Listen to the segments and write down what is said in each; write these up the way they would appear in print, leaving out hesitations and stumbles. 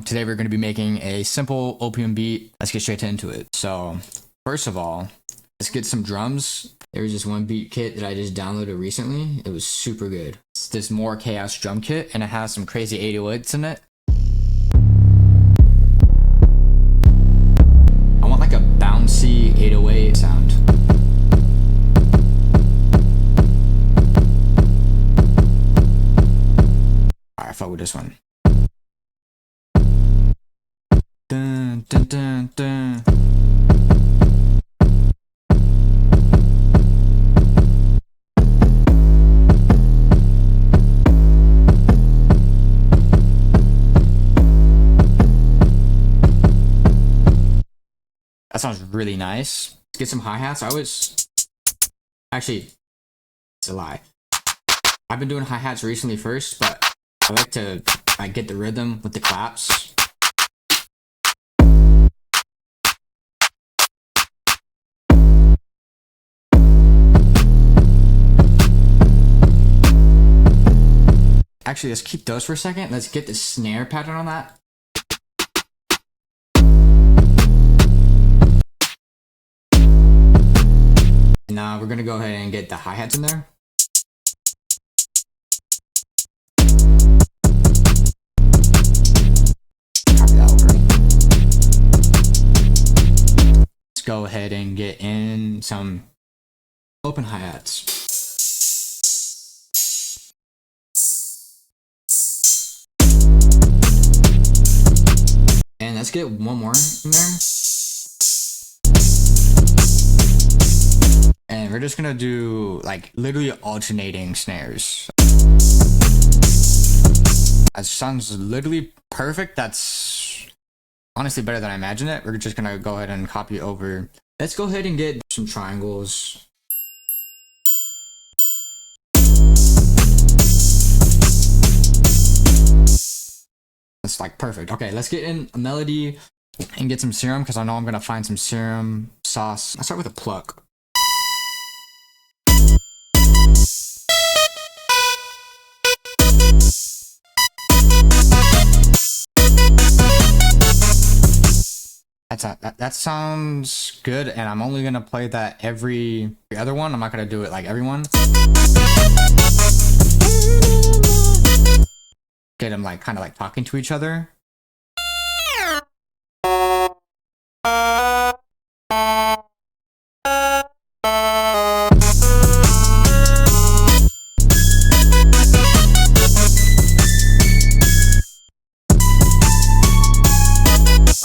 Today we're going to be making a simple opium beat. Let's get straight into it. So first of all, let's get some drums. There was this one beat kit that I just downloaded recently. It was super good. It's this More Chaos drum kit and it has some crazy 808s in it. I want like a bouncy 808 sound. Alright, I fuck with this one. Dun, dun, dun, dun. That sounds really nice. Let's get some hi-hats. Actually, it's a lie. I've been doing hi-hats recently first, but I like to get the rhythm with the claps. Actually, let's keep those for a second. Let's get the snare pattern on that. Now we're gonna go ahead and get the hi-hats in there. Copy that over. Let's go ahead and get in some open hi-hats. And let's get one more in there. And we're just gonna do like literally alternating snares. That sounds literally perfect. That's honestly better than I imagined it. We're just gonna go ahead and copy over. Let's go ahead and get some triangles. That's like perfect. Okay, let's get in a melody and get some serum because I know I'm gonna find some serum sauce. I'll start with a pluck. That sounds good, and I'm only gonna play that every other one. I'm not gonna do it like everyone. Get them like kind of like talking to each other.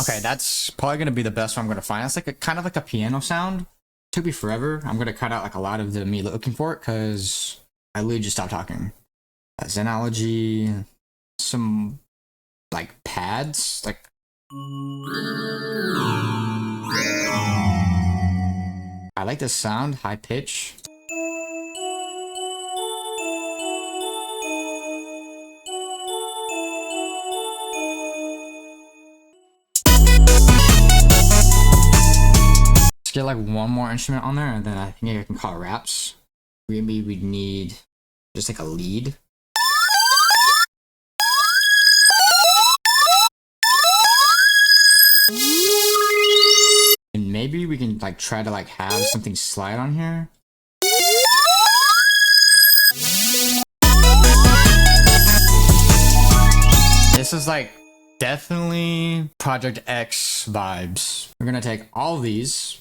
Okay, that's probably gonna be the best one I'm gonna find. It's like a kind of like a piano sound. Took me forever. I'm gonna cut out like a lot of the me looking for it because I literally just stopped talking. As analogy, some like pads, like I like the sound, high pitch. Get like one more instrument on there and then I think I can call it raps. Maybe we'd need just like a lead. And maybe we can like try to like have something slide on here. This is like definitely Project X vibes. We're gonna take all these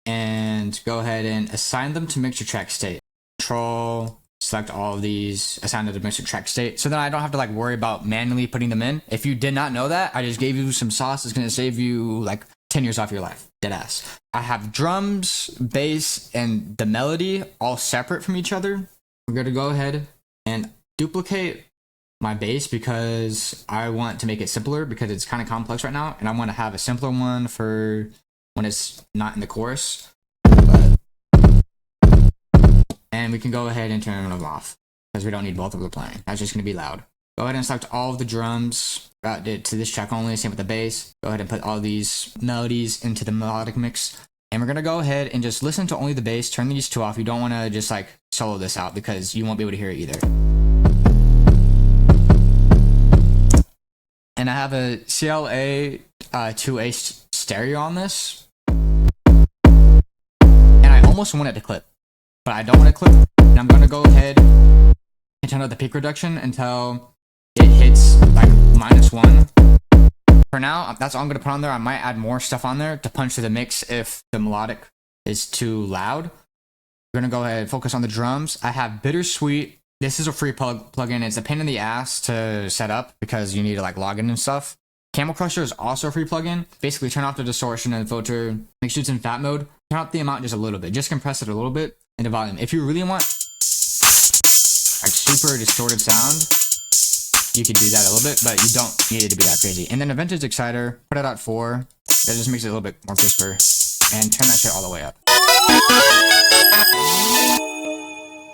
and go ahead and assign them to mixer track state. Control, select all of these, assign them to mixer track state. So then I don't have to like worry about manually putting them in. If you did not know that, I just gave you some sauce. It's gonna save you like 10 years off your life. Deadass. I have drums, bass, and the melody all separate from each other. We're gonna go ahead and duplicate my bass because I want to make it simpler because it's kind of complex right now. And I want to have a simpler one for when it's not in the chorus. And we can go ahead and turn them off because we don't need both of them playing. That's just going to be loud. Go ahead and select all of the drums. Route it to this track only, same with the bass. Go ahead and put all these melodies into the melodic mix. And we're going to go ahead and just listen to only the bass. Turn these two off. You don't want to just like solo this out because you won't be able to hear it either. And I have a CLA 2A stereo on this. And I almost want it to clip, but I don't want to clip. And I'm gonna go ahead and turn up the peak reduction until it hits like -1. For now, that's all I'm gonna put on there. I might add more stuff on there to punch through the mix if the melodic is too loud. We're gonna go ahead and focus on the drums. I have Bittersweet. This is a free plugin. It's a pain in the ass to set up because you need to like log in and stuff. Camel Crusher is also a free plugin. Basically, turn off the distortion and filter. Make sure it's in fat mode. Turn up the amount just a little bit. Just compress it a little bit and the volume. If you really want like super distorted sound, you can do that a little bit, but you don't need it to be that crazy. And then a vintage exciter, put it at 4. That just makes it a little bit more crisper. And turn that shit all the way up.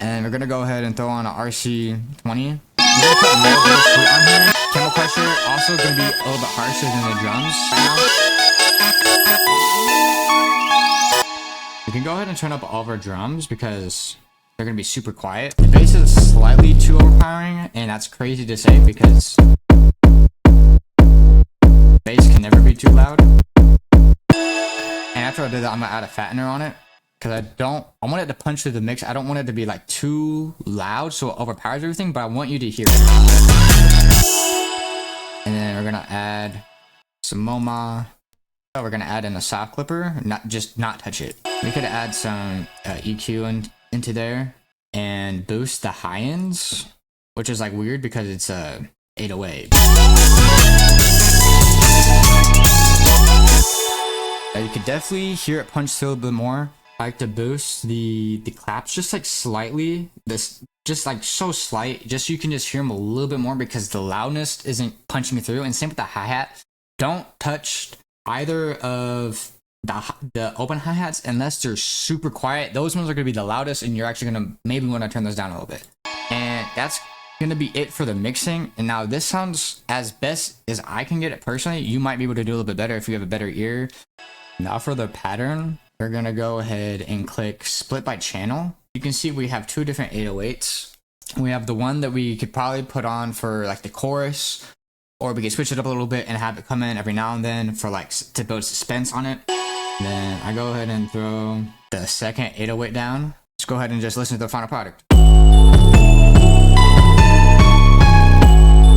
And we're gonna go ahead and throw on an RC20. We're gonna put more Bittersweet on here. Camel Crusher also gonna be a little bit harsher than the drums right now. We can go ahead and turn up all of our drums because they're gonna be super quiet. The bass is slightly too overpowering, and that's crazy to say because bass can never be too loud. And after I do that, I'm gonna add a fattener on it because I want it to punch through the mix. I don't want it to be like too loud so it overpowers everything, but I want you to hear it. And then we're gonna add some MoMA. We're gonna add in a soft clipper, not touch it. We could add some EQ into there and boost the high ends, which is like weird because it's a 808. You could definitely hear it punch through a little bit more. I like to boost the claps just like slightly, just like so slight, just so you can just hear them a little bit more because the loudness isn't punching through. And same with the hi-hat. Don't touch either of the open hi-hats unless they're super quiet. Those ones are going to be the loudest, and you're actually going to maybe want to turn those down a little bit. And that's going to be it for the mixing. And now this sounds as best as I can get it personally. You might be able to do a little bit better if you have a better ear. Now for the pattern, we're going to go ahead and click split by channel. You can see we have 2 different 808s. We have the one that we could probably put on for like the chorus, or we could switch it up a little bit and have it come in every now and then for like to build suspense on it. And then I go ahead and throw the second 808 down. Let's go ahead and just listen to the final product.